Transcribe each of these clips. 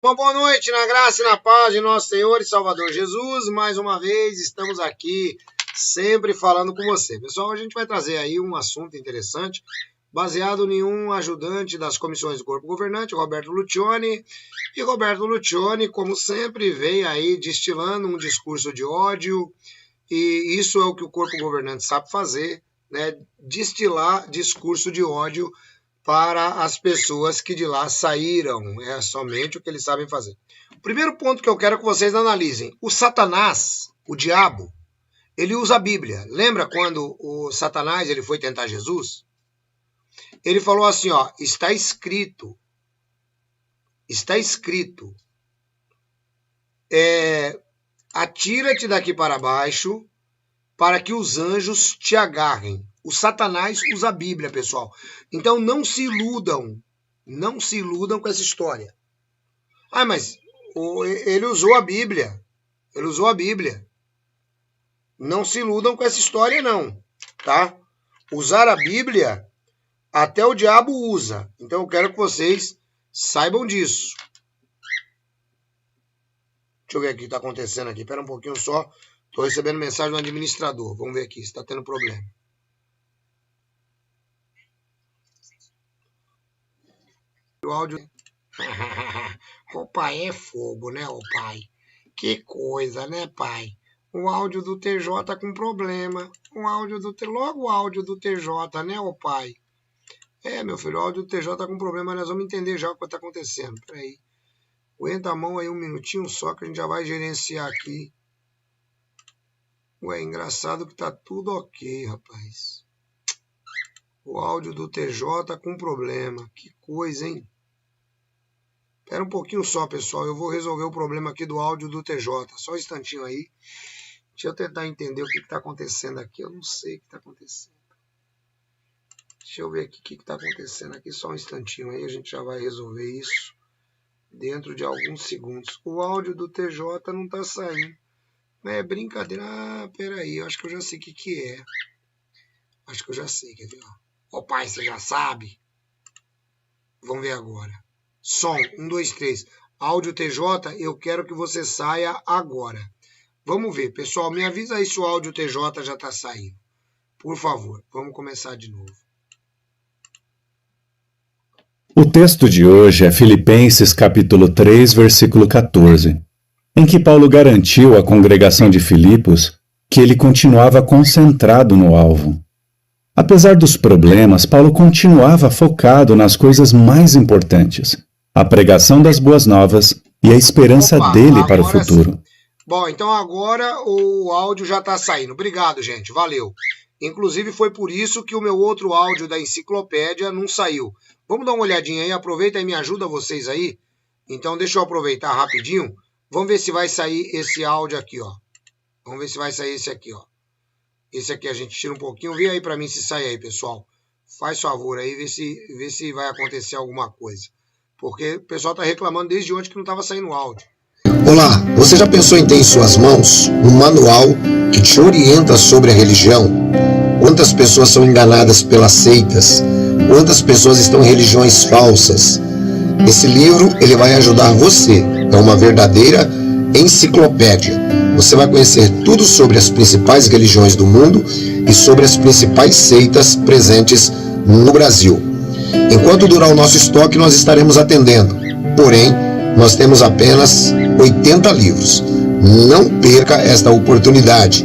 Uma boa noite, na graça e na paz de nosso Senhor e Salvador Jesus. Mais uma vez estamos aqui, sempre falando com você. Pessoal, a gente vai trazer aí um assunto interessante, baseado em um ajudante das comissões do Corpo Governante, Roberto Lucioni. E Roberto Lucioni, como sempre, vem aí destilando um discurso de ódio, e isso é o que o Corpo Governante sabe fazer, né? Destilar discurso de ódio para as pessoas que de lá saíram. É somente o que eles sabem fazer. O primeiro ponto que eu quero que vocês analisem. O Satanás, o diabo, ele usa a Bíblia. Lembra quando o Satanás ele foi tentar Jesus? Ele falou assim, ó, está escrito, atira-te daqui para baixo para que os anjos te agarrem. O Satanás usa a Bíblia, pessoal. Então não se iludam com essa história. Ah, mas ele usou a Bíblia. Não se iludam com essa história, não. Tá? Usar a Bíblia, até o diabo usa. Então eu quero que vocês saibam disso. Deixa eu ver o que está acontecendo aqui. Espera um pouquinho só. Estou recebendo mensagem do administrador. Vamos ver aqui se está tendo problema. O áudio... O pai é fogo, né, o pai? Que coisa, né, pai? O áudio do TJ tá com problema. Logo o áudio do TJ, né, o pai? É, meu filho, o áudio do TJ tá com problema. Nós vamos entender já o que tá acontecendo. Peraí. Aguenta a mão aí um minutinho só que a gente já vai gerenciar aqui. Ué, engraçado que tá tudo ok, rapaz. O áudio do TJ com problema. Que coisa, hein? Espera um pouquinho só, pessoal. Eu vou resolver o problema aqui do áudio do TJ. Só um instantinho aí. Deixa eu tentar entender o que está acontecendo aqui. Eu não sei o que está acontecendo. Deixa eu ver aqui o que está acontecendo aqui. Só um instantinho aí. A gente já vai resolver isso dentro de alguns segundos. O áudio do TJ não está saindo. É brincadeira. Ah, peraí. Eu acho que eu já sei o que é. Acho que eu já sei. Quer ver? Ô pai, você já sabe? Vamos ver agora. Som, 1, 2, 3. Áudio TJ, eu quero que você saia agora. Vamos ver, pessoal, me avisa aí se o áudio TJ já está saindo. Por favor, vamos começar de novo. O texto de hoje é Filipenses capítulo 3, versículo 14, em que Paulo garantiu à congregação de Filipos que ele continuava concentrado no alvo. Apesar dos problemas, Paulo continuava focado nas coisas mais importantes. A pregação das boas novas e a esperança dele para o futuro. Sim. Bom, então agora o áudio já está saindo. Obrigado, gente. Valeu. Inclusive foi por isso que o meu outro áudio da enciclopédia não saiu. Vamos dar uma olhadinha aí. Aproveita e me ajuda vocês aí. Então deixa eu aproveitar rapidinho. Vamos ver se vai sair esse áudio aqui, ó. Vamos ver se vai sair esse aqui, ó. Esse aqui a gente tira um pouquinho. Vê aí para mim se sai aí, pessoal. Faz favor aí, vê se vai acontecer alguma coisa. Porque o pessoal está reclamando desde ontem que não estava saindo áudio. Olá, você já pensou em ter em suas mãos um manual que te orienta sobre a religião? Quantas pessoas são enganadas pelas seitas? Quantas pessoas estão em religiões falsas? Esse livro ele vai ajudar você. É uma verdadeira enciclopédia. Você vai conhecer tudo sobre as principais religiões do mundo e sobre as principais seitas presentes no Brasil. Enquanto durar o nosso estoque, nós estaremos atendendo. Porém, nós temos apenas 80 livros. Não perca esta oportunidade.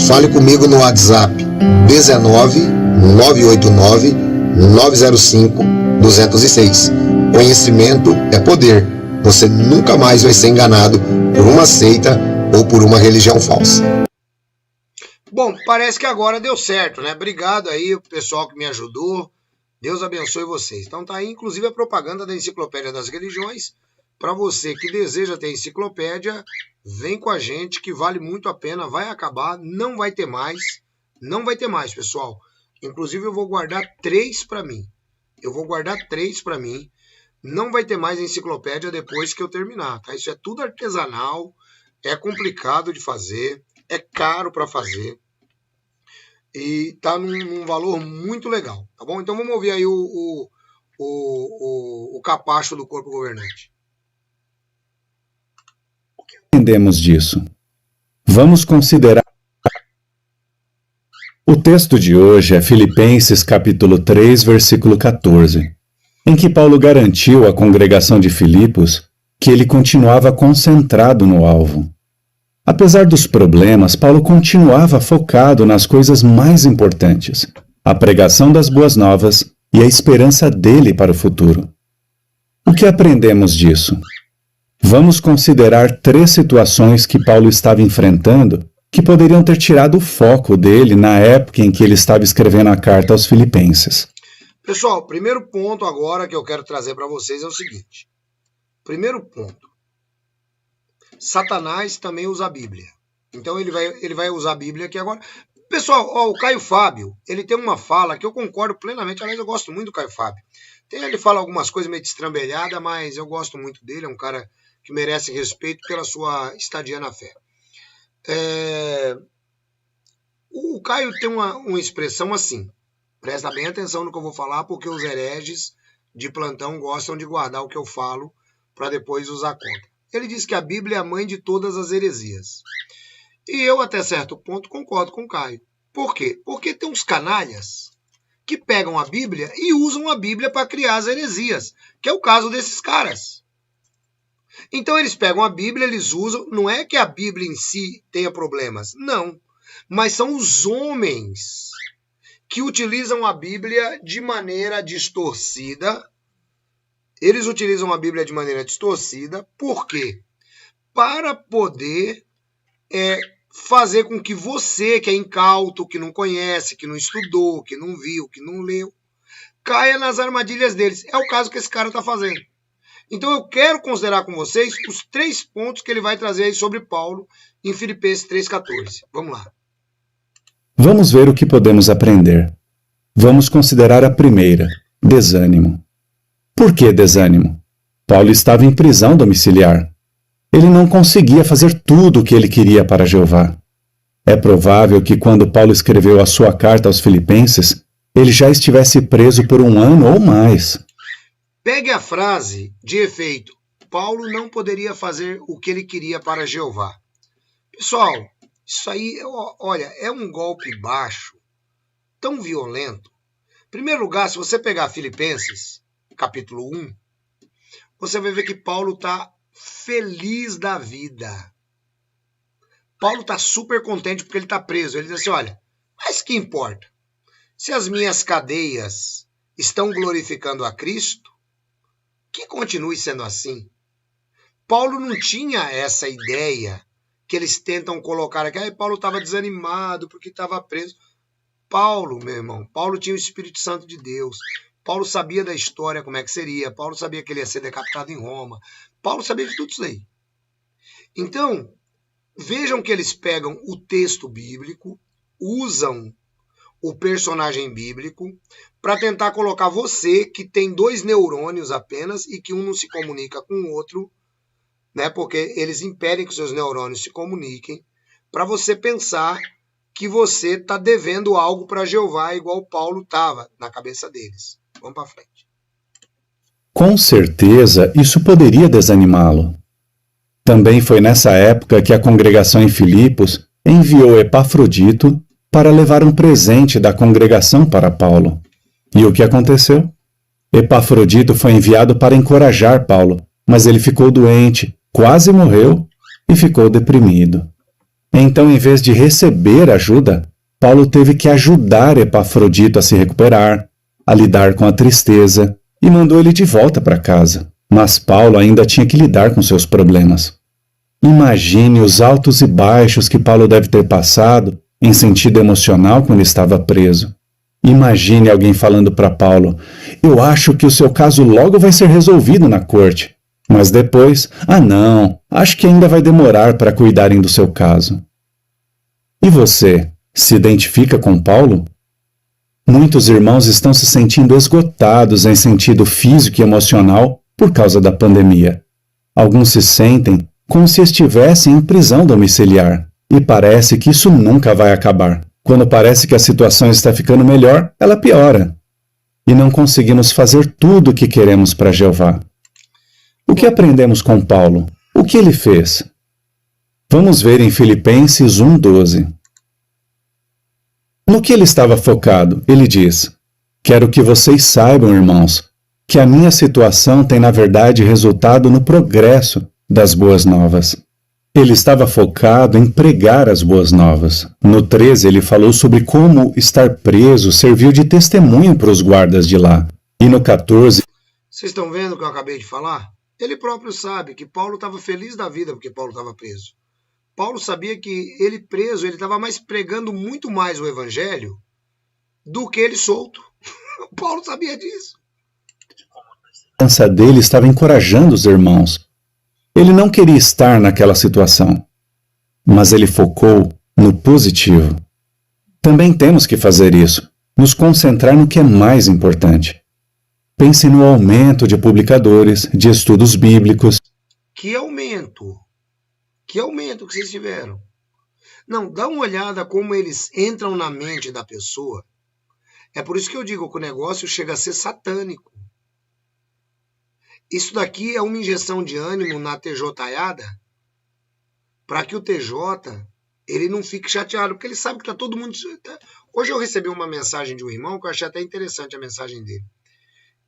Fale comigo no WhatsApp 19 989 905 206. Conhecimento é poder. Você nunca mais vai ser enganado por uma seita ou por uma religião falsa. Bom, parece que agora deu certo, né? Obrigado aí o pessoal que me ajudou. Deus abençoe vocês. Então tá aí, inclusive, a propaganda da Enciclopédia das Religiões. Para você que deseja ter enciclopédia, vem com a gente que vale muito a pena. Vai acabar, não vai ter mais. Não vai ter mais, pessoal. Inclusive, eu vou guardar 3 para mim. Não vai ter mais enciclopédia depois que eu terminar, tá? Isso é tudo artesanal, é complicado de fazer, é caro para fazer. E tá num valor muito legal, tá bom? Então vamos ouvir aí o capacho do Corpo Governante. Aprendemos disso. Vamos considerar. O texto de hoje é Filipenses capítulo 3, versículo 14, em que Paulo garantiu à congregação de Filipos que ele continuava concentrado no alvo. Apesar dos problemas, Paulo continuava focado nas coisas mais importantes, a pregação das boas novas e a esperança dele para o futuro. O que aprendemos disso? Vamos considerar 3 situações que Paulo estava enfrentando que poderiam ter tirado o foco dele na época em que ele estava escrevendo a carta aos Filipenses. Pessoal, o primeiro ponto agora que eu quero trazer para vocês é o seguinte. Primeiro ponto. Satanás também usa a Bíblia. Então ele vai usar a Bíblia aqui agora. Pessoal, o Caio Fábio, ele tem uma fala que eu concordo plenamente. Aliás, eu gosto muito do Caio Fábio. Ele fala algumas coisas meio destrambelhadas, mas eu gosto muito dele. É um cara que merece respeito pela sua estadia na fé. O Caio tem uma expressão assim. Presta bem atenção no que eu vou falar, porque os hereges de plantão gostam de guardar o que eu falo para depois usar contra. Ele diz que a Bíblia é a mãe de todas as heresias. E eu, até certo ponto, concordo com o Caio. Por quê? Porque tem uns canalhas que pegam a Bíblia e usam a Bíblia para criar as heresias, que é o caso desses caras. Então eles pegam a Bíblia, eles usam, não é que a Bíblia em si tenha problemas, não. Mas são os homens que utilizam a Bíblia de maneira distorcida. Eles utilizam a Bíblia de maneira distorcida, por quê? Para poder fazer com que você, que é incauto, que não conhece, que não estudou, que não viu, que não leu, caia nas armadilhas deles. É o caso que esse cara está fazendo. Então eu quero considerar com vocês os 3 pontos que ele vai trazer aí sobre Paulo em Filipenses 3,14. Vamos lá. Vamos ver o que podemos aprender. Vamos considerar a primeira, desânimo. Por que desânimo? Paulo estava em prisão domiciliar. Ele não conseguia fazer tudo o que ele queria para Jeová. É provável que quando Paulo escreveu a sua carta aos Filipenses, ele já estivesse preso por 1 ano ou mais. Pegue a frase de efeito. Paulo não poderia fazer o que ele queria para Jeová. Pessoal, isso aí, olha, é um golpe baixo, tão violento. Em primeiro lugar, se você pegar Filipenses, capítulo 1, você vai ver que Paulo está feliz da vida. Paulo está super contente porque ele está preso. Ele diz assim, olha, mas que importa? Se as minhas cadeias estão glorificando a Cristo, que continue sendo assim. Paulo não tinha essa ideia que eles tentam colocar aqui. Aí Paulo estava desanimado porque estava preso. Paulo, meu irmão, Paulo tinha o Espírito Santo de Deus. Paulo sabia da história, como é que seria. Paulo sabia que ele ia ser decapitado em Roma. Paulo sabia de tudo isso aí. Então, vejam que eles pegam o texto bíblico, usam o personagem bíblico para tentar colocar você, que tem 2 neurônios apenas e que um não se comunica com o outro, né? Porque eles impedem que os seus neurônios se comuniquem, para você pensar que você está devendo algo para Jeová, igual Paulo estava na cabeça deles. Vamos para frente. Com certeza, isso poderia desanimá-lo. Também foi nessa época que a congregação em Filipos enviou Epafrodito para levar um presente da congregação para Paulo. E o que aconteceu? Epafrodito foi enviado para encorajar Paulo, mas ele ficou doente, quase morreu e ficou deprimido. Então, em vez de receber ajuda, Paulo teve que ajudar Epafrodito a se recuperar, a lidar com a tristeza, e mandou ele de volta para casa. Mas Paulo ainda tinha que lidar com seus problemas. Imagine os altos e baixos que Paulo deve ter passado em sentido emocional quando estava preso. Imagine alguém falando para Paulo, eu acho que o seu caso logo vai ser resolvido na corte. Mas depois, não, acho que ainda vai demorar para cuidarem do seu caso. E você, se identifica com Paulo? Muitos irmãos estão se sentindo esgotados em sentido físico e emocional por causa da pandemia. Alguns se sentem como se estivessem em prisão domiciliar, e parece que isso nunca vai acabar. Quando parece que a situação está ficando melhor, ela piora. E não conseguimos fazer tudo o que queremos para Jeová. O que aprendemos com Paulo? O que ele fez? Vamos ver em Filipenses 1:12. No que ele estava focado, ele diz: quero que vocês saibam, irmãos, que a minha situação tem na verdade resultado no progresso das boas novas. Ele estava focado em pregar as boas novas. No 13, ele falou sobre como estar preso serviu de testemunho para os guardas de lá. E no 14... Vocês estão vendo o que eu acabei de falar? Ele próprio sabe que Paulo estava feliz da vida porque Paulo estava preso. Paulo sabia que ele preso, ele estava mais pregando muito mais o evangelho do que ele solto. Paulo sabia disso. A liderança dele estava encorajando os irmãos. Ele não queria estar naquela situação, mas ele focou no positivo. Também temos que fazer isso, nos concentrar no que é mais importante. Pense no aumento de publicadores, de estudos bíblicos. Que aumento? Que aumento que vocês tiveram? Não, dá uma olhada como eles entram na mente da pessoa. É por isso que eu digo que o negócio chega a ser satânico. Isso daqui é uma injeção de ânimo na TJiada para que o TJ ele não fique chateado, porque ele sabe que está todo mundo... Hoje eu recebi uma mensagem de um irmão que eu achei até interessante a mensagem dele.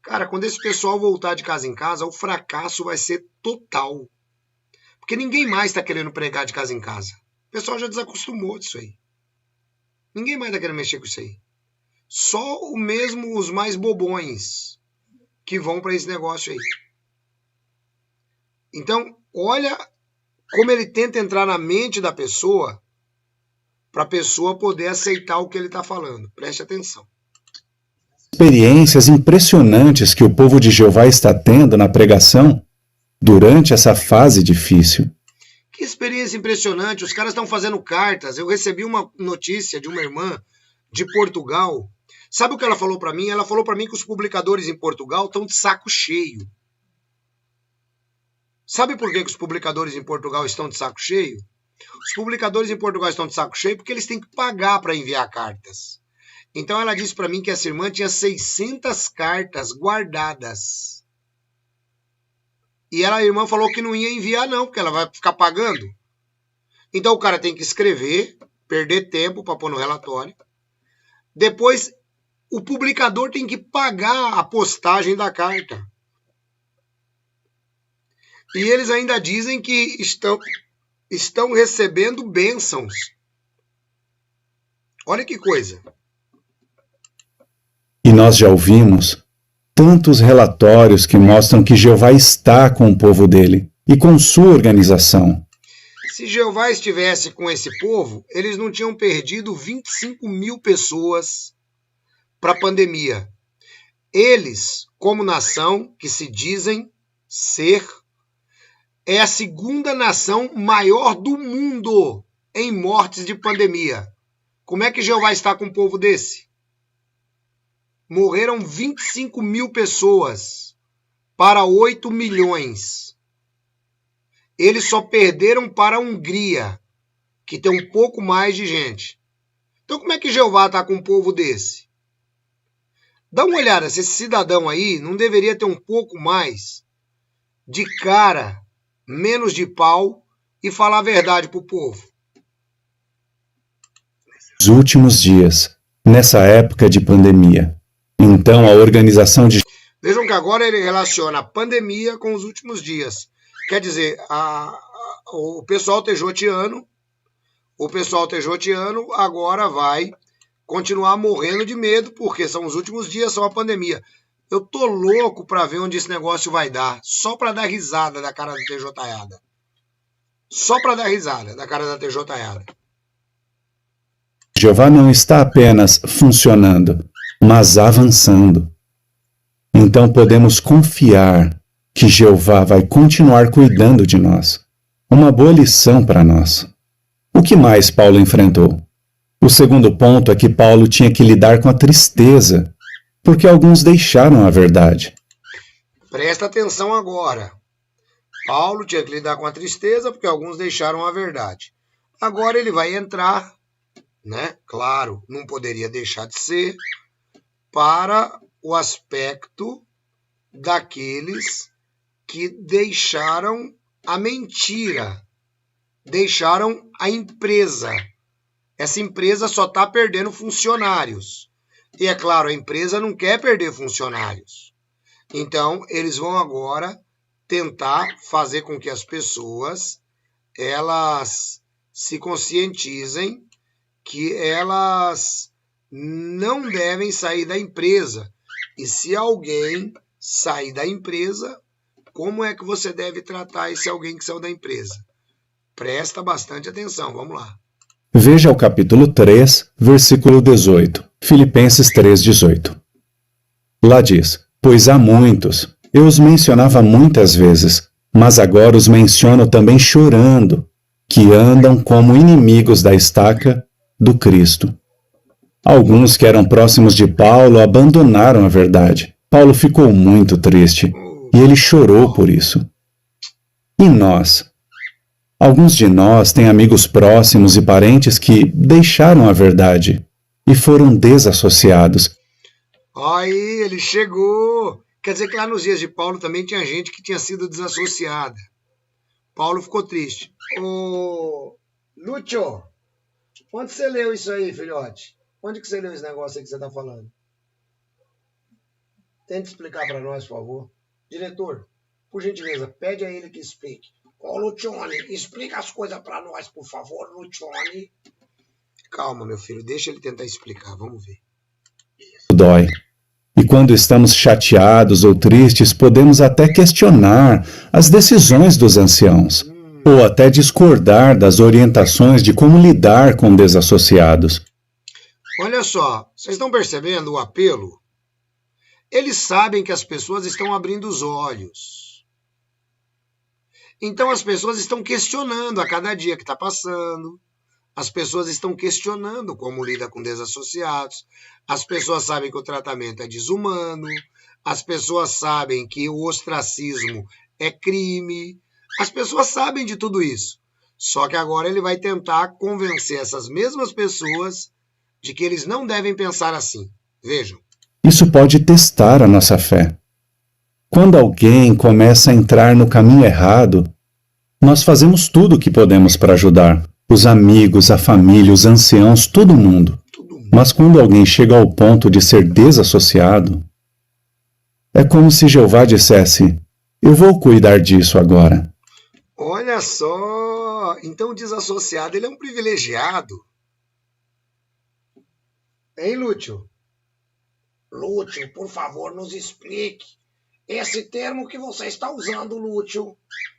Cara, quando esse pessoal voltar de casa em casa, o fracasso vai ser total. Porque ninguém mais está querendo pregar de casa em casa. O pessoal já desacostumou disso aí. Ninguém mais está querendo mexer com isso aí. Só o mesmo os mais bobões que vão para esse negócio aí. Então, olha como ele tenta entrar na mente da pessoa para a pessoa poder aceitar o que ele está falando. Preste atenção. Experiências impressionantes que o povo de Jeová está tendo na pregação durante essa fase difícil. Que experiência impressionante. Os caras estão fazendo cartas. Eu recebi uma notícia de uma irmã de Portugal. Sabe o que ela falou para mim? Ela falou para mim que os publicadores em Portugal estão de saco cheio. Sabe por que os publicadores em Portugal estão de saco cheio? Os publicadores em Portugal estão de saco cheio porque eles têm que pagar para enviar cartas. Então ela disse para mim que essa irmã tinha 600 cartas guardadas. E a irmã falou que não ia enviar não, porque ela vai ficar pagando. Então o cara tem que escrever, perder tempo para pôr no relatório. Depois o publicador tem que pagar a postagem da carta. E eles ainda dizem que estão recebendo bênçãos. Olha que coisa. E nós já ouvimos tantos relatórios que mostram que Jeová está com o povo dele e com sua organização. Se Jeová estivesse com esse povo, eles não tinham perdido 25 mil pessoas para a pandemia. Eles, como nação que se dizem ser, é a segunda nação maior do mundo em mortes de pandemia. Como é que Jeová está com um povo desse? Morreram 25 mil pessoas para 8 milhões. Eles só perderam para a Hungria, que tem um pouco mais de gente. Então como é que Jeová está com um povo desse? Dá uma olhada, se esse cidadão aí não deveria ter um pouco mais de cara, menos de pau e falar a verdade para o povo. Nos últimos dias, nessa época de pandemia, então a organização de... Vejam que agora ele relaciona a pandemia com os últimos dias. Quer dizer, o pessoal tejotiano agora vai continuar morrendo de medo, porque são os últimos dias, são a pandemia. Eu tô louco para ver onde esse negócio vai dar, só para dar risada da cara da TJiada. Só para dar risada da cara da TJiada. Jeová não está apenas funcionando, mas avançando. Então podemos confiar que Jeová vai continuar cuidando de nós. Uma boa lição para nós. O que mais Paulo enfrentou? O segundo ponto é que Paulo tinha que lidar com a tristeza, porque alguns deixaram a verdade. Presta atenção agora. Paulo tinha que lidar com a tristeza porque alguns deixaram a verdade. Agora ele vai entrar, né? Claro, não poderia deixar de ser, para o aspecto daqueles que deixaram a mentira deixaram a empresa. Essa empresa só está perdendo funcionários. E é claro, a empresa não quer perder funcionários. Então, eles vão agora tentar fazer com que as pessoas elas se conscientizem que elas não devem sair da empresa. E se alguém sair da empresa, como é que você deve tratar esse alguém que saiu da empresa? Presta bastante atenção, vamos lá. Veja o capítulo 3, versículo 18, Filipenses 3:18. Lá diz: Pois há muitos, eu os mencionava muitas vezes, mas agora os menciono também chorando, que andam como inimigos da estaca do Cristo. Alguns que eram próximos de Paulo abandonaram a verdade. Paulo ficou muito triste e ele chorou por isso. E nós? Alguns de nós têm amigos próximos e parentes que deixaram a verdade e foram desassociados. Aí, ele chegou. Quer dizer que lá nos dias de Paulo também tinha gente que tinha sido desassociada. Paulo ficou triste. Ô, Lúcio, onde você leu isso aí, filhote? Onde que você leu esse negócio aí que você está falando? Tente explicar para nós, por favor. Diretor, por gentileza, pede a ele que explique. Ô, Lucione, explica as coisas para nós, por favor, Lucione. Calma, meu filho, deixa ele tentar explicar, vamos ver. Dói. E quando estamos chateados ou tristes, podemos até questionar as decisões dos anciãos, ou até discordar das orientações de como lidar com desassociados. Olha só, vocês estão percebendo o apelo? Eles sabem que as pessoas estão abrindo os olhos. Então as pessoas estão questionando a cada dia que está passando. As pessoas estão questionando como lida com desassociados. As pessoas sabem que o tratamento é desumano. As pessoas sabem que o ostracismo é crime. As pessoas sabem de tudo isso. Só que agora ele vai tentar convencer essas mesmas pessoas de que eles não devem pensar assim. Vejam. Isso pode testar a nossa fé. Quando alguém começa a entrar no caminho errado, nós fazemos tudo o que podemos para ajudar. Os amigos, a família, os anciãos, todo mundo. Mas quando alguém chega ao ponto de ser desassociado, é como se Jeová dissesse: eu vou cuidar disso agora. Olha só, então o desassociado ele é um privilegiado. Hein, Lúcio? Lúcio, por favor, nos explique esse termo que você está usando, Lúcio.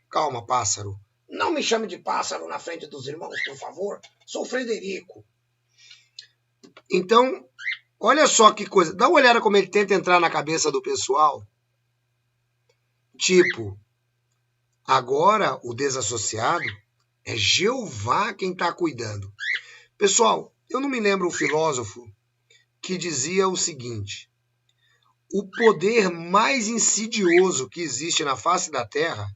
Calma, pássaro. Não me chame de pássaro na frente dos irmãos, por favor. Sou Frederico. Então, olha só que coisa. Dá uma olhada como ele tenta entrar na cabeça do pessoal. Tipo, agora o desassociado é Jeová quem está cuidando. Pessoal, eu não me lembro um filósofo que dizia o seguinte: o poder mais insidioso que existe na face da Terra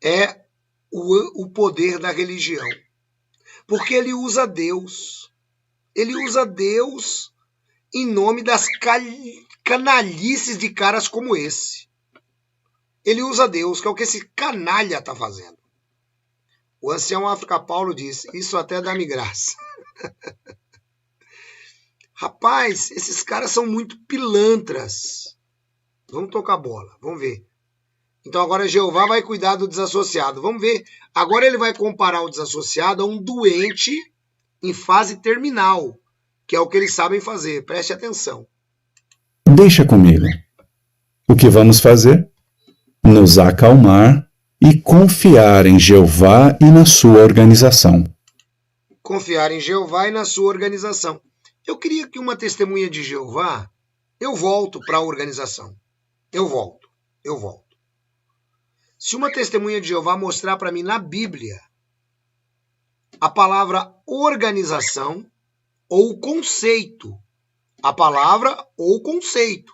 é o poder da religião. Porque ele usa Deus. Ele usa Deus em nome das canalices de caras como esse. Ele usa Deus, que é o que esse canalha está fazendo. O ancião África Paulo diz: isso até dá-me graça. Rapaz, esses caras são muito pilantras. Vamos tocar bola, vamos ver. Então agora Jeová vai cuidar do desassociado. Vamos ver. Agora ele vai comparar o desassociado a um doente em fase terminal, que é o que eles sabem fazer. Preste atenção. Deixa comigo. O que vamos fazer? Nos acalmar e confiar em Jeová e na sua organização. Confiar em Jeová e na sua organização. Eu queria que uma testemunha de Jeová, eu volto para a organização. Eu volto. Se uma testemunha de Jeová mostrar para mim na Bíblia a palavra organização ou conceito, a palavra ou conceito,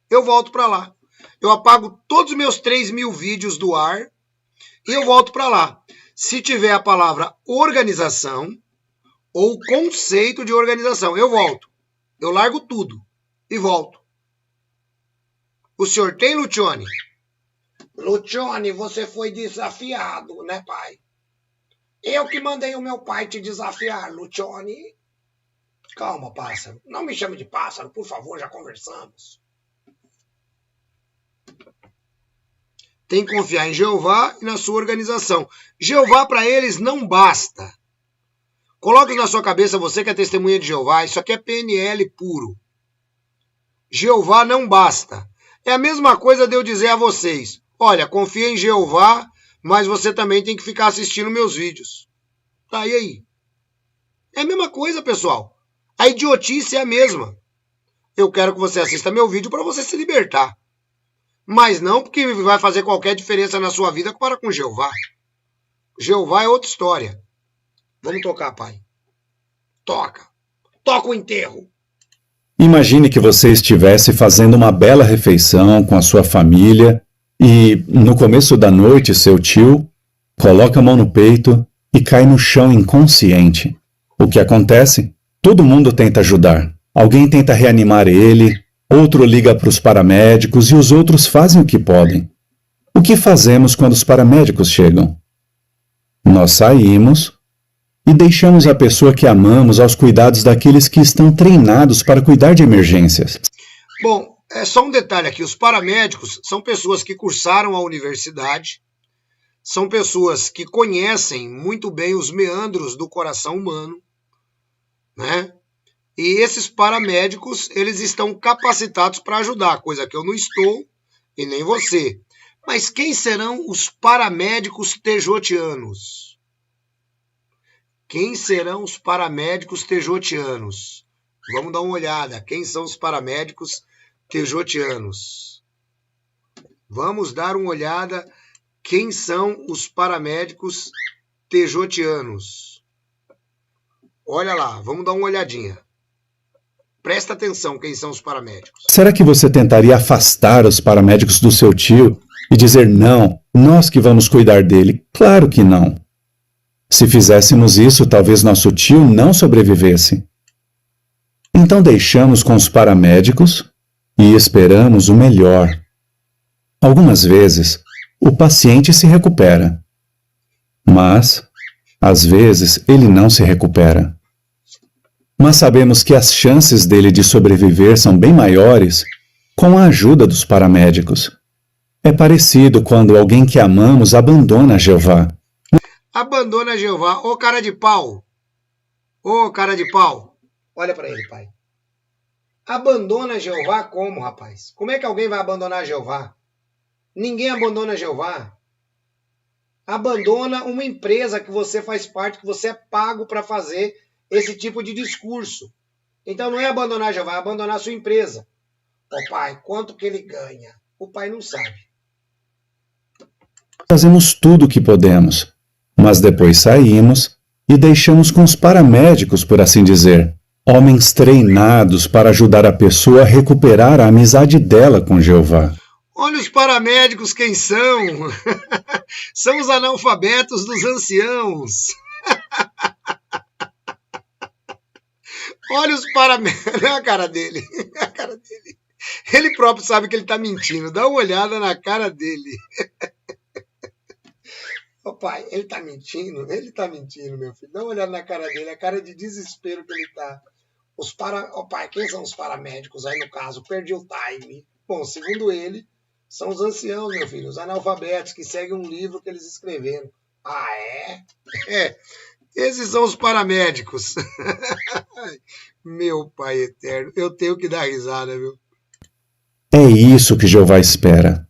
eu volto para lá. Eu apago todos os meus 3.000 vídeos do ar e eu volto para lá. Se tiver a palavra organização ou conceito de organização, eu volto. Eu largo tudo e volto. O senhor tem, Lucione? Lucione, você foi desafiado, né, pai? Eu que mandei o meu pai te desafiar, Lucione. Calma, pássaro. Não me chame de pássaro, por favor, já conversamos. Tem que confiar em Jeová e na sua organização. Jeová para eles não basta. Coloque na sua cabeça, você que é testemunha de Jeová, isso aqui é PNL puro. Jeová não basta. É a mesma coisa de eu dizer a vocês, olha, confia em Jeová, mas você também tem que ficar assistindo meus vídeos. Tá, e aí? É a mesma coisa, pessoal. A idiotice é a mesma. Eu quero que você assista meu vídeo para você se libertar. Mas não porque vai fazer qualquer diferença na sua vida para com Jeová. Jeová é outra história. Vamos tocar, pai. Toca. Toca o enterro. Imagine que você estivesse fazendo uma bela refeição com a sua família e, no começo da noite, seu tio coloca a mão no peito e cai no chão inconsciente. O que acontece? Todo mundo tenta ajudar. Alguém tenta reanimar ele, outro liga para os paramédicos e os outros fazem o que podem. O que fazemos quando os paramédicos chegam? Nós saímos e deixamos a pessoa que amamos aos cuidados daqueles que estão treinados para cuidar de emergências. Bom, é só um detalhe aqui. Os paramédicos são pessoas que cursaram a universidade, são pessoas que conhecem muito bem os meandros do coração humano, né? E esses paramédicos, eles estão capacitados para ajudar, coisa que eu não estou e nem você. Mas quem serão os paramédicos tejotianos? Quem serão os paramédicos tejotianos? Vamos dar uma olhada. Quem são os paramédicos tejotianos? Vamos dar uma olhada. Quem são os paramédicos tejotianos? Olha lá, vamos dar uma olhadinha. Presta atenção quem são os paramédicos. Será que você tentaria afastar os paramédicos do seu tio e dizer não, nós que vamos cuidar dele? Claro que não. Se fizéssemos isso, talvez nosso tio não sobrevivesse. Então deixamos com os paramédicos e esperamos o melhor. Algumas vezes, o paciente se recupera. Mas, às vezes, ele não se recupera. Mas sabemos que as chances dele de sobreviver são bem maiores com a ajuda dos paramédicos. É parecido quando alguém que amamos abandona Jeová. Abandona Jeová. Ô cara de pau. Ô cara de pau. Olha para ele, pai. Abandona Jeová como, rapaz? Como é que alguém vai abandonar Jeová? Ninguém abandona Jeová. Abandona uma empresa que você faz parte, que você é pago para fazer esse tipo de discurso. Então não é abandonar Jeová, é abandonar a sua empresa. Ô pai, quanto que ele ganha? O pai não sabe. Fazemos tudo o que podemos, mas depois saímos e deixamos com os paramédicos, por assim dizer, homens treinados para ajudar a pessoa a recuperar a amizade dela com Jeová. Olha os paramédicos quem são. São os analfabetos dos anciãos. Olha os paramédicos. Olha a cara dele. A cara dele. Ele próprio sabe que ele está mentindo. Dá uma olhada na cara dele. Ô pai, ele está mentindo? Ele está mentindo, meu filho. Dá uma olhada na cara dele. A cara de desespero que ele está. Ô pai, quem são os paramédicos aí no caso? Perdi o time. Bom, segundo ele, são os anciãos, meu filho. Os analfabetos que seguem um livro que eles escreveram. Ah, é? É. Esses são os paramédicos. Meu pai eterno, eu tenho que dar risada, viu? É isso que Jeová espera.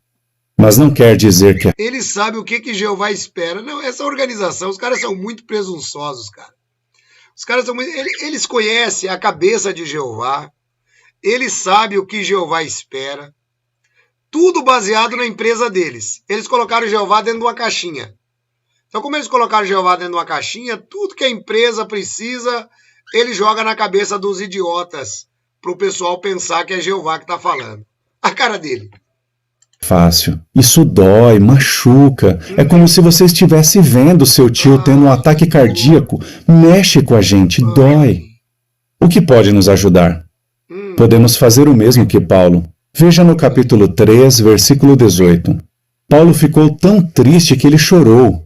Mas não quer dizer que... Ele sabe o que Jeová espera. Não, essa organização, os caras são muito presunçosos, cara. Os caras são muito... Eles conhecem a cabeça de Jeová. Eles sabem o que Jeová espera. Tudo baseado na empresa deles. Eles colocaram Jeová dentro de uma caixinha. Então, como eles colocaram Jeová dentro de uma caixinha, tudo que a empresa precisa, ele joga na cabeça dos idiotas, para o pessoal pensar que é Jeová que está falando. A cara dele. Fácil. Isso dói, machuca. É como se você estivesse vendo seu tio tendo um ataque cardíaco. Mexe com a gente, dói. O que pode nos ajudar? Podemos fazer o mesmo que Paulo. Veja no capítulo 3, versículo 18. Paulo ficou tão triste que ele chorou.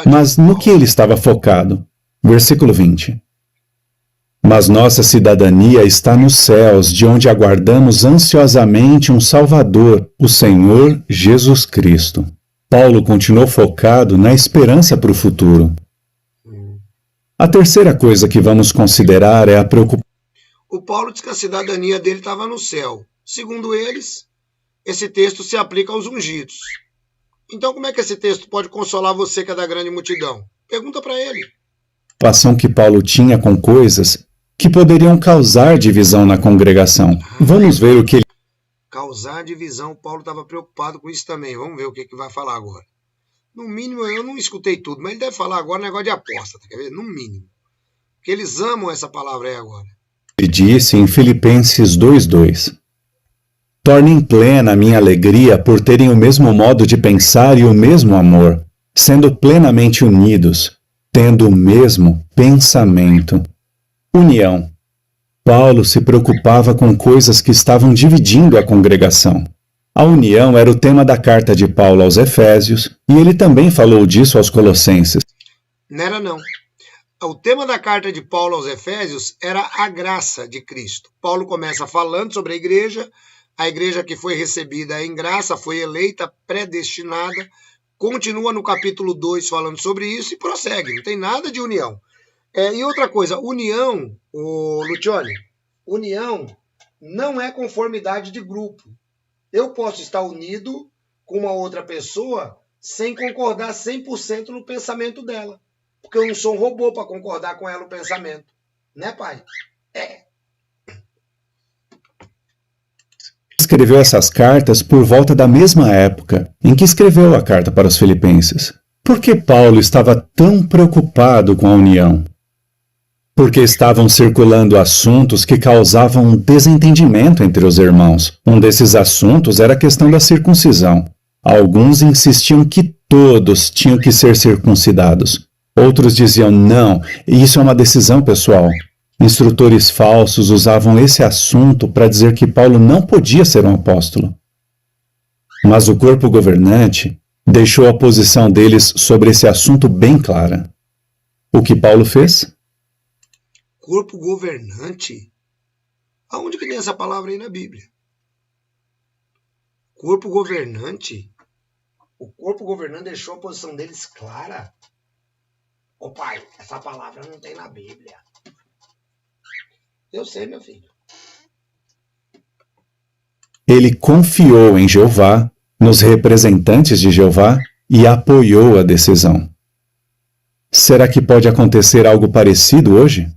Mas no que ele estava focado? Versículo 20. Mas nossa cidadania está nos céus, de onde aguardamos ansiosamente um Salvador, o Senhor Jesus Cristo. Paulo continuou focado na esperança para o futuro. A terceira coisa que vamos considerar é a preocupação. O Paulo diz que a cidadania dele estava no céu. Segundo eles, esse texto se aplica aos ungidos. Então, como é que esse texto pode consolar você que é da grande multidão? Pergunta para ele. A preocupação que Paulo tinha com coisas que poderiam causar divisão na congregação. Vamos ver o que ele... Causar divisão, Paulo estava preocupado com isso também. Vamos ver o que vai falar agora. No mínimo, eu não escutei tudo, mas ele deve falar agora negócio de aposta, quer ver? No mínimo. Porque eles amam essa palavra aí agora. Ele disse em Filipenses 2:2. Tornem plena a minha alegria por terem o mesmo modo de pensar e o mesmo amor, sendo plenamente unidos, tendo o mesmo pensamento. União. Paulo se preocupava com coisas que estavam dividindo a congregação. A união era o tema da carta de Paulo aos Efésios, e ele também falou disso aos Colossenses. Não era não. O tema da carta de Paulo aos Efésios era a graça de Cristo. Paulo começa falando sobre a igreja que foi recebida em graça, foi eleita, predestinada, continua no capítulo 2 falando sobre isso e prossegue, não tem nada de união. E outra coisa, união, Lucione, união não é conformidade de grupo. Eu posso estar unido com uma outra pessoa sem concordar 100% no pensamento dela. Porque eu não sou um robô para concordar com ela o pensamento. Né, pai? Escreveu essas cartas por volta da mesma época em que escreveu a carta para os Filipenses. Por que Paulo estava tão preocupado com a união? Porque estavam circulando assuntos que causavam desentendimento entre os irmãos. Um desses assuntos era a questão da circuncisão. Alguns insistiam que todos tinham que ser circuncidados. Outros diziam não, e isso é uma decisão pessoal. Instrutores falsos usavam esse assunto para dizer que Paulo não podia ser um apóstolo. Mas o corpo governante deixou a posição deles sobre esse assunto bem clara. O que Paulo fez? Corpo governante? Aonde que tem essa palavra aí na Bíblia? Corpo governante? O corpo governante deixou a posição deles clara? Ô pai, essa palavra não tem na Bíblia. Eu sei, meu filho. Ele confiou em Jeová, nos representantes de Jeová, e apoiou a decisão. Será que pode acontecer algo parecido hoje?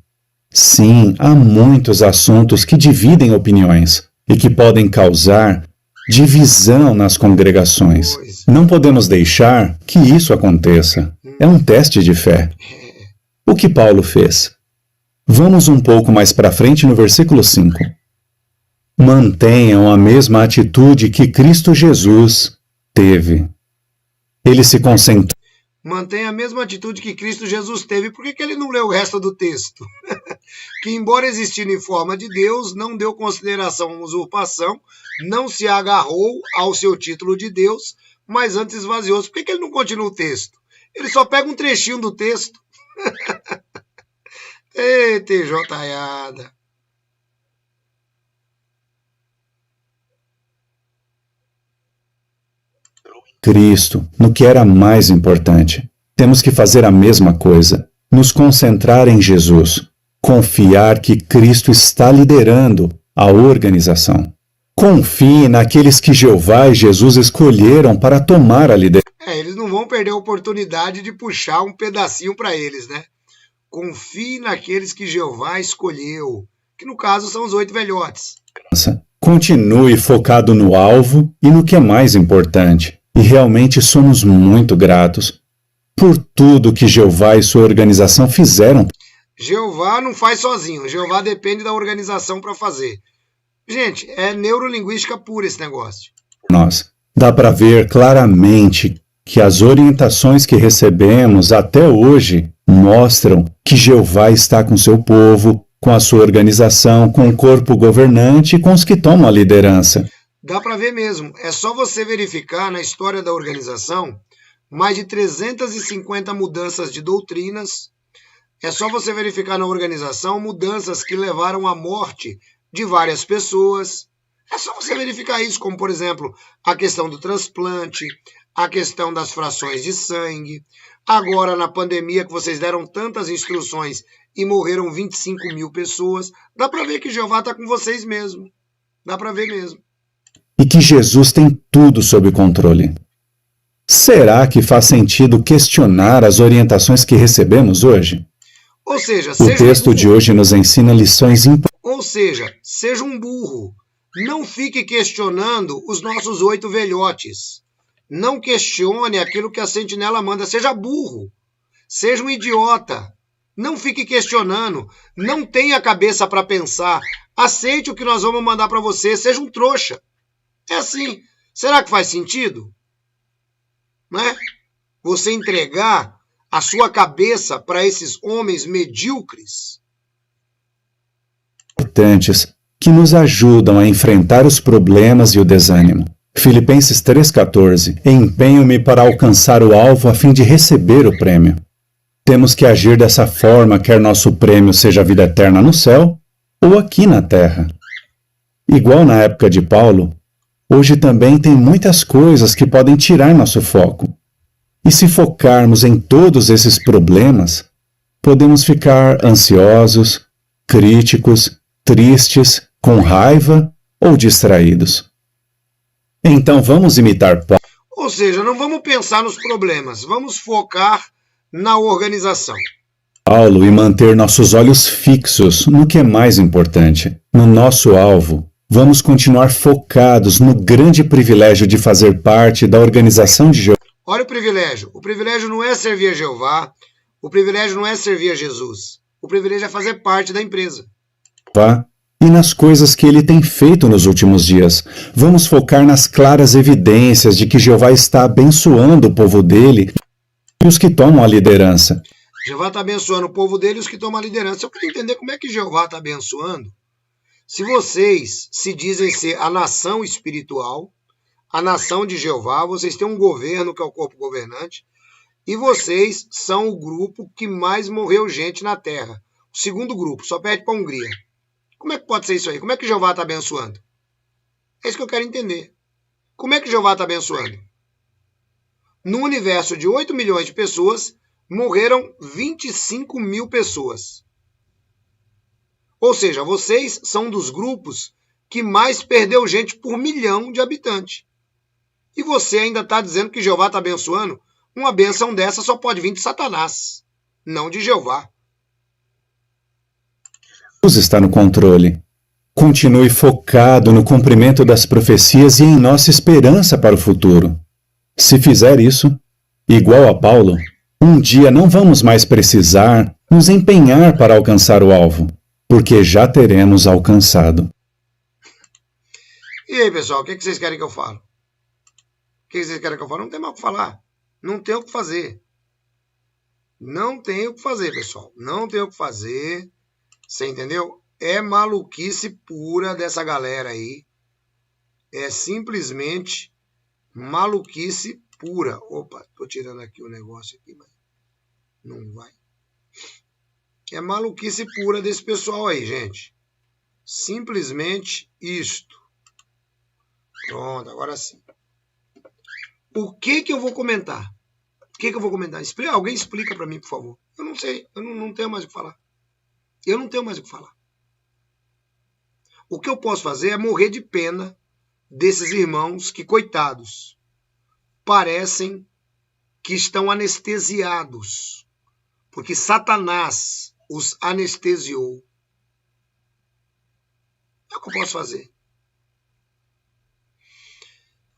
Sim, há muitos assuntos que dividem opiniões e que podem causar divisão nas congregações. Não podemos deixar que isso aconteça. É um teste de fé. O que Paulo fez? Vamos um pouco mais para frente no versículo 5. Mantenham a mesma atitude que Cristo Jesus teve. Ele se concentrou. Mantenha a mesma atitude que Cristo Jesus teve. Por que ele não leu o resto do texto? Que, embora existindo em forma de Deus, não deu consideração à usurpação, não se agarrou ao seu título de Deus, mas antes esvaziou-se. Por que ele não continua o texto? Ele só pega um trechinho do texto. Ei, TJiada. Cristo, no que era mais importante. Temos que fazer a mesma coisa, nos concentrar em Jesus, confiar que Cristo está liderando a organização. Confie naqueles que Jeová e Jesus escolheram para tomar a liderança. Eles não vão perder a oportunidade de puxar um pedacinho para eles, né? Confie naqueles que Jeová escolheu, que no caso são os 8 velhotes. Continue focado no alvo e no que é mais importante. E realmente somos muito gratos por tudo que Jeová e sua organização fizeram. Jeová não faz sozinho, Jeová depende da organização para fazer. Gente, é neurolinguística pura esse negócio. Dá para ver claramente que as orientações que recebemos até hoje mostram que Jeová está com seu povo, com a sua organização, com o corpo governante e com os que tomam a liderança. Dá para ver mesmo. É só você verificar na história da organização, mais de 350 mudanças de doutrinas. É só você verificar na organização mudanças que levaram à morte de várias pessoas. É só você verificar isso, como, por exemplo, a questão do transplante, a questão das frações de sangue. Agora, na pandemia, que vocês deram tantas instruções e morreram 25 mil pessoas, dá para ver que Jeová está com vocês mesmo. Dá para ver mesmo. E que Jesus tem tudo sob controle. Será que faz sentido questionar as orientações que recebemos hoje? Ou seja, o texto de hoje nos ensina lições importantes. Ou seja, seja um burro. Não fique questionando os nossos 8 velhotes. Não questione aquilo que a sentinela manda. Seja burro. Seja um idiota. Não fique questionando. Não tenha cabeça para pensar. Aceite o que nós vamos mandar para você. Seja um trouxa. É assim. Será que faz sentido? Né? Você entregar a sua cabeça para esses homens medíocres? Importantes que nos ajudam a enfrentar os problemas e o desânimo. Filipenses 3,14. Empenho-me para alcançar o alvo a fim de receber o prêmio. Temos que agir dessa forma, quer nosso prêmio seja a vida eterna no céu ou aqui na terra. Igual na época de Paulo, hoje também tem muitas coisas que podem tirar nosso foco. E se focarmos em todos esses problemas, podemos ficar ansiosos, críticos, tristes, com raiva ou distraídos. Então vamos imitar Paulo. Ou seja, não vamos pensar nos problemas, vamos focar na organização. Paulo e manter nossos olhos fixos no que é mais importante, no nosso alvo. Vamos continuar focados no grande privilégio de fazer parte da organização de Jeová. Olha o privilégio. O privilégio não é servir a Jeová, o privilégio não é servir a Jesus. O privilégio é fazer parte da empresa. E nas coisas que ele tem feito nos últimos dias. Vamos focar nas claras evidências de que Jeová está abençoando o povo dele e os que tomam a liderança. Jeová está abençoando o povo dele e os que tomam a liderança. Eu quero entender como é que Jeová está abençoando. Se vocês se dizem ser a nação espiritual, a nação de Jeová, vocês têm um governo que é o corpo governante, e vocês são o grupo que mais morreu gente na Terra. O segundo grupo, só perde para a Hungria. Como é que pode ser isso aí? Como é que Jeová está abençoando? É isso que eu quero entender. Como é que Jeová está abençoando? No universo de 8 milhões de pessoas, morreram 25 mil pessoas. Ou seja, vocês são um dos grupos que mais perdeu gente por 1 milhão de habitantes. E você ainda está dizendo que Jeová está abençoando? Uma bênção dessa só pode vir de Satanás, não de Jeová. Deus está no controle. Continue focado no cumprimento das profecias e em nossa esperança para o futuro. Se fizer isso, igual a Paulo, um dia não vamos mais precisar nos empenhar para alcançar o alvo, porque já teremos alcançado. E aí, pessoal, o que vocês querem que eu fale? O que vocês querem que eu fale? Não tem mais o que falar. Não tem o que fazer. Não tem o que fazer, pessoal. Não tem o que fazer. Você entendeu? É maluquice pura dessa galera aí. É simplesmente maluquice pura. Opa, tô tirando aqui o negócio aqui, mas não vai. É maluquice pura desse pessoal aí, gente. Simplesmente isto. Pronto, agora sim. O que eu vou comentar? O que eu vou comentar? Alguém explica para mim, por favor. Eu não sei, eu não tenho mais o que falar. Eu não tenho mais o que falar. O que eu posso fazer é morrer de pena desses irmãos que, coitados, parecem que estão anestesiados, porque Satanás os anestesiou. É o que eu posso fazer.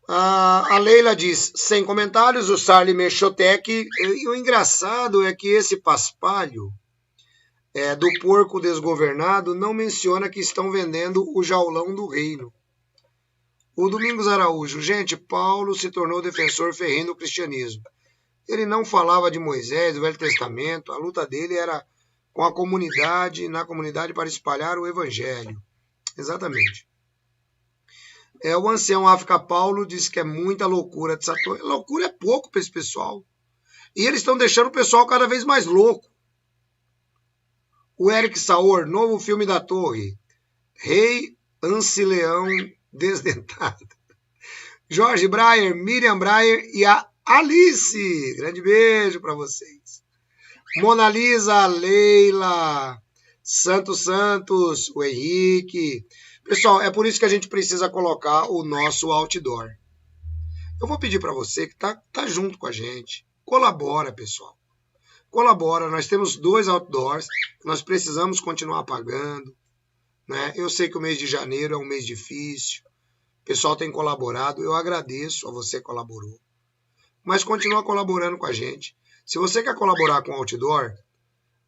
A Leila diz, sem comentários, o Sarli Mechotec. E o engraçado é que esse paspalho do porco desgovernado não menciona que estão vendendo o jaulão do reino. O Domingos Araújo, gente, Paulo se tornou defensor ferrenho do cristianismo. Ele não falava de Moisés, do Velho Testamento, a luta dele era com a comunidade, na comunidade para espalhar o evangelho. Exatamente. O ancião África Paulo disse que é muita loucura dessa torre. Loucura é pouco para esse pessoal. E eles estão deixando o pessoal cada vez mais louco. O Eric Saor, novo filme da torre. Rei Ancileão Desdentado. Jorge Breyer, Miriam Breyer e a Alice. Grande beijo para vocês. Mona Lisa, Leila, Santos, o Henrique. Pessoal, é por isso que a gente precisa colocar o nosso outdoor. Eu vou pedir para você que tá junto com a gente. Colabora, pessoal. Colabora. Nós temos 2 outdoors que nós precisamos continuar pagando. Né? Eu sei que o mês de janeiro é um mês difícil. O pessoal tem colaborado. Eu agradeço a você que colaborou. Mas continua colaborando com a gente. Se você quer colaborar com o outdoor,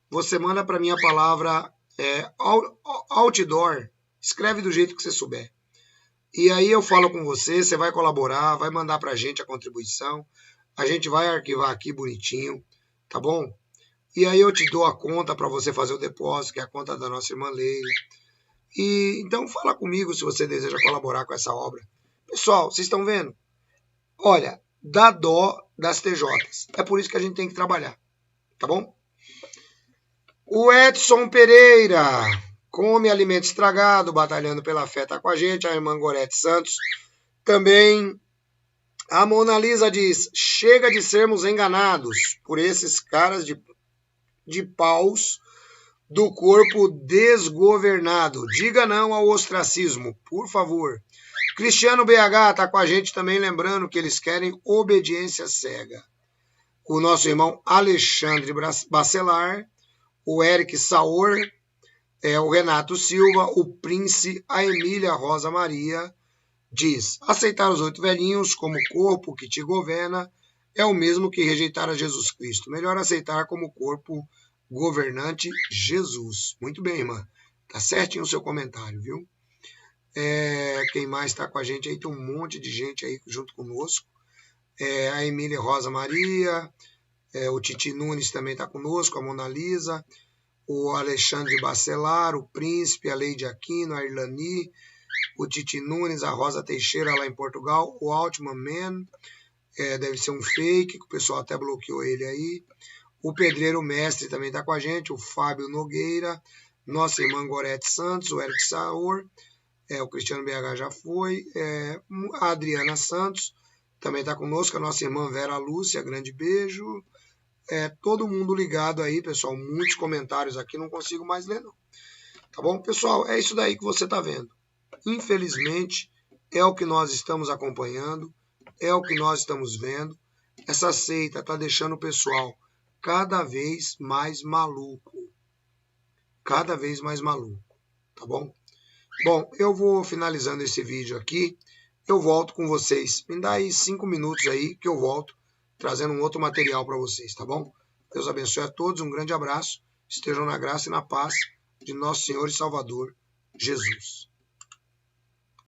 você manda para mim a palavra outdoor. Escreve do jeito que você souber. E aí eu falo com você, você vai colaborar, vai mandar para a gente a contribuição. A gente vai arquivar aqui bonitinho, tá bom? E aí eu te dou a conta para você fazer o depósito, que é a conta da nossa irmã Leila. E então fala comigo se você deseja colaborar com essa obra. Pessoal, vocês estão vendo? Olha, dá dó das TJs. É por isso que a gente tem que trabalhar, tá bom? O Edson Pereira, come alimento estragado, batalhando pela fé, tá com a gente. A irmã Gorete Santos também. A Mona Lisa diz, chega de sermos enganados por esses caras de paus do corpo desgovernado. Diga não ao ostracismo, por favor. Cristiano BH tá com a gente também, lembrando que eles querem obediência cega. O nosso irmão Alexandre Bacelar, o Eric Saor, o Renato Silva, o Prince, a Emília Rosa Maria, diz, aceitar os 8 velhinhos como corpo que te governa é o mesmo que rejeitar a Jesus Cristo. Melhor aceitar como corpo governante Jesus. Muito bem, irmã. Tá certinho o seu comentário, viu? Quem mais está com a gente aí? Tem um monte de gente aí junto conosco. A Emília Rosa Maria, o Titi Nunes também está conosco, a Mona Lisa, o Alexandre Bacelar, o Príncipe, a Leide Aquino, a Irlani, o Titi Nunes, a Rosa Teixeira lá em Portugal, o Altman Man, deve ser um fake, que o pessoal até bloqueou ele aí. O Pedreiro Mestre também está com a gente, o Fábio Nogueira, nossa irmã Gorete Santos, o Eric Saor, o Cristiano BH já foi, a Adriana Santos também está conosco, a nossa irmã Vera Lúcia, grande beijo. Todo mundo ligado aí, pessoal, muitos comentários aqui, não consigo mais ler não. Tá bom? Pessoal, é isso daí que você está vendo. Infelizmente, é o que nós estamos acompanhando, é o que nós estamos vendo. Essa seita está deixando o pessoal cada vez mais maluco. Cada vez mais maluco, tá bom? Bom, eu vou finalizando esse vídeo aqui. Eu volto com vocês. Me dá aí 5 minutos aí que eu volto trazendo um outro material para vocês, tá bom? Deus abençoe a todos, um grande abraço. Estejam na graça e na paz de nosso Senhor e Salvador, Jesus.